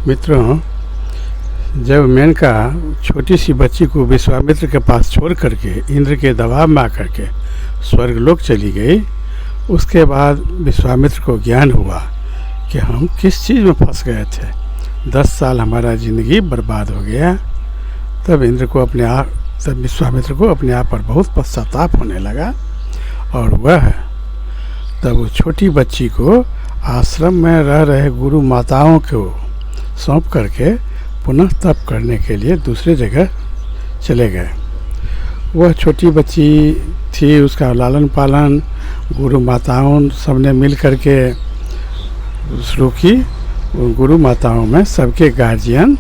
मित्रों, जब मेनका छोटी सी बच्ची को विश्वामित्र के पास छोड़ करके इंद्र के दबाव में आकर के स्वर्गलोक चली गई, उसके बाद विश्वामित्र को ज्ञान हुआ कि हम किस चीज़ में फंस गए थे। 10 साल हमारा ज़िंदगी बर्बाद हो गया। तब विश्वामित्र को अपने आप पर बहुत पश्चाताप होने लगा और वह तब उस छोटी बच्ची को आश्रम में रह रहे गुरु माताओं को सौंप करके पुनः तप करने के लिए दूसरे जगह चले गए। वह छोटी बच्ची थी, उसका लालन पालन गुरु माताओं सबने मिल करके शुरू की। गुरु माताओं में सबके गार्जियन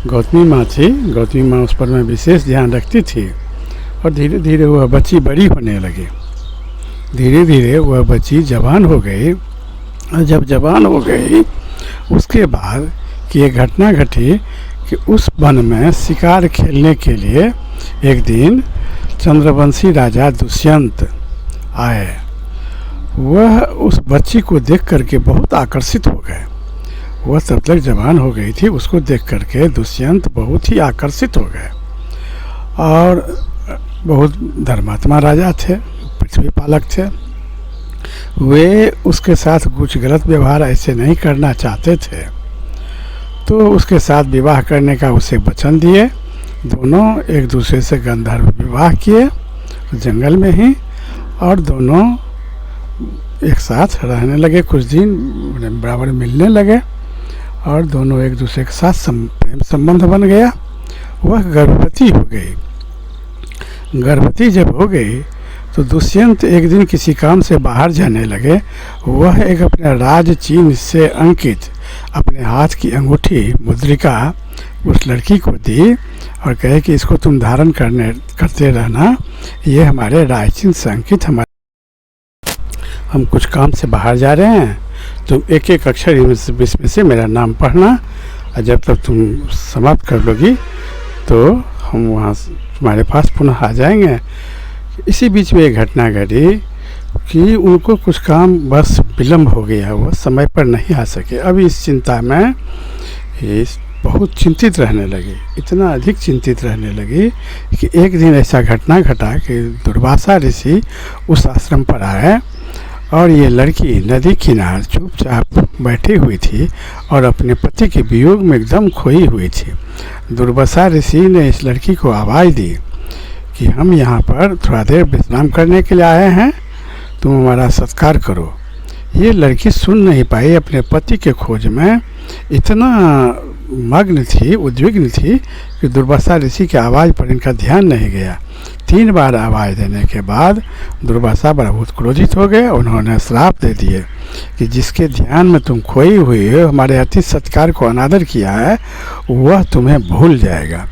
गौतमी माँ थी। गौतमी माँ उस पर में विशेष ध्यान रखती थी और धीरे धीरे वह बच्ची बड़ी होने लगी। धीरे धीरे वह बच्ची जवान हो गई और जब जवान हो गई उसके बाद कि एक घटना घटी कि उस वन में शिकार खेलने के लिए एक दिन चंद्रवंशी राजा दुष्यंत आए। वह उस बच्ची को देख करके बहुत आकर्षित हो गए। वह तब तक जवान हो गई थी, उसको देख करके दुष्यंत बहुत ही आकर्षित हो गए और बहुत धर्मात्मा राजा थे, पृथ्वी पालक थे। वे उसके साथ कुछ गलत व्यवहार ऐसे नहीं करना चाहते थे, तो उसके साथ विवाह करने का उसे वचन दिए। दोनों एक दूसरे से गंधर्व विवाह किए जंगल में ही और दोनों एक साथ रहने लगे। कुछ दिन बराबर मिलने लगे और दोनों एक दूसरे के साथ प्रेम संबंध बन गया। वह गर्भवती हो गई। गर्भवती जब हो गई तो दुष्यंत एक दिन किसी काम से बाहर जाने लगे। वह एक अपने राज चिन्ह से अंकित अपने हाथ की अंगूठी मुद्रिका उस लड़की को दी और कहे कि इसको तुम धारण करते रहना, ये हमारे राज चिन्ह से अंकित हम कुछ काम से बाहर जा रहे हैं, तुम एक एक अक्षर इसमें से मेरा नाम पढ़ना और जब तक तुम समाप्त कर लोगी तो हम वहाँ तुम्हारे पास पुनः आ जाएंगे। इसी बीच में एक घटना घटी कि उनको कुछ काम बस विलम्ब हो गया, वो समय पर नहीं आ सके। अब इस चिंता में बहुत चिंतित रहने लगी, इतना अधिक चिंतित रहने लगी कि एक दिन ऐसा घटना घटा कि दुर्वासा ऋषि उस आश्रम पर आए और ये लड़की नदी किनार चुपचाप बैठी हुई थी और अपने पति के वियोग में एकदम खोई हुई थी। दुर्वासा ऋषि ने इस लड़की को आवाज़ दी कि हम यहाँ पर थोड़ा देर विश्राम करने के लिए आए हैं, तुम हमारा सत्कार करो। ये लड़की सुन नहीं पाई, अपने पति के खोज में इतना मग्न थी, उद्विग्न थी कि दुर्वासा ऋषि की आवाज़ पर इनका ध्यान नहीं गया। 3 बार आवाज़ देने के बाद दुर्वासा बहुत क्रोधित हो गए। उन्होंने श्राप दे दिए कि जिसके ध्यान में तुम खोई हुई हो, हमारे अतिथि सत्कार को अनादर किया है, वह तुम्हें भूल जाएगा।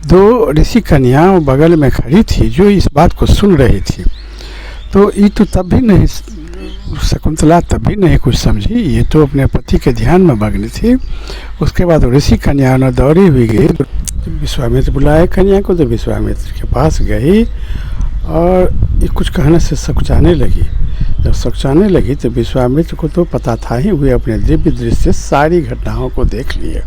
2 ऋषि कन्याएं बगल में खड़ी थी जो इस बात को सुन रही थी। तो ये तो तब भी नहीं, शकुंतला तब भी नहीं कुछ समझी, ये तो अपने पति के ध्यान में मग्न थी। उसके बाद ऋषि कन्याओं ने दौड़ी हुई गई, विश्वामित्र बुलाए कन्या को, तो विश्वामित्र के पास गई और ये कुछ कहने से सकुचाने लगी। जब सकुचाने लगी तो विश्वामित्र को तो पता था ही, वे अपने दिव्य दृष्टि से सारी घटनाओं को देख लिए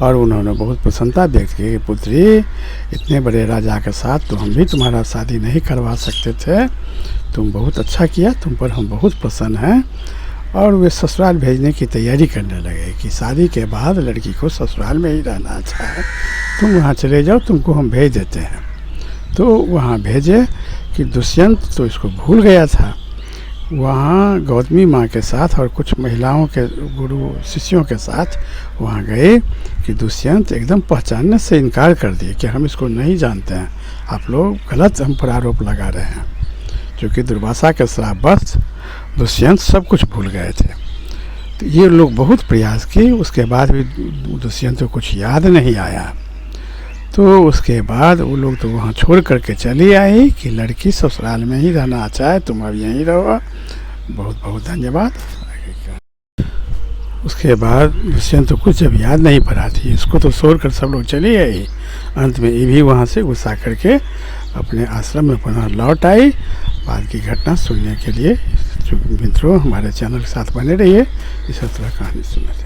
और उन्होंने बहुत प्रसन्नता व्यक्त की कि पुत्री, इतने बड़े राजा के साथ तो हम भी तुम्हारा शादी नहीं करवा सकते थे, तुम बहुत अच्छा किया, तुम पर हम बहुत प्रसन्न हैं। और वे ससुराल भेजने की तैयारी करने लगे कि शादी के बाद लड़की को ससुराल में ही रहना अच्छा है, तुम वहाँ चले जाओ, तुमको हम भेज देते हैं। तो वहाँ भेजे कि दुष्यंत तो इसको भूल गया था। वहाँ गौतमी माँ के साथ और कुछ महिलाओं के गुरु शिष्यों के साथ वहाँ गए कि दुष्यंत एकदम पहचानने से इनकार कर दिए कि हम इसको नहीं जानते हैं, आप लोग गलत हम पर आरोप लगा रहे हैं। क्योंकि दुर्वासा के श्रापवश दुष्यंत सब कुछ भूल गए थे। तो ये लोग बहुत प्रयास किए, उसके बाद भी दुष्यंत को कुछ याद नहीं आया। तो उसके बाद वो लोग तो वहाँ छोड़ करके चली आई कि लड़की ससुराल में ही रहना चाहे, तुम अब यहीं रहो, बहुत बहुत धन्यवाद। उसके बाद दुष्यंत को कुछ जब याद नहीं पड़ा थी, इसको तो छोड़ कर सब लोग चली आई। अंत में ये भी वहाँ से गुस्सा करके अपने आश्रम में पुनः लौट आई। बाद की घटना सुनने के लिए मित्रों हमारे चैनल के साथ बने रहिए, इस तरह कहानी सुनते।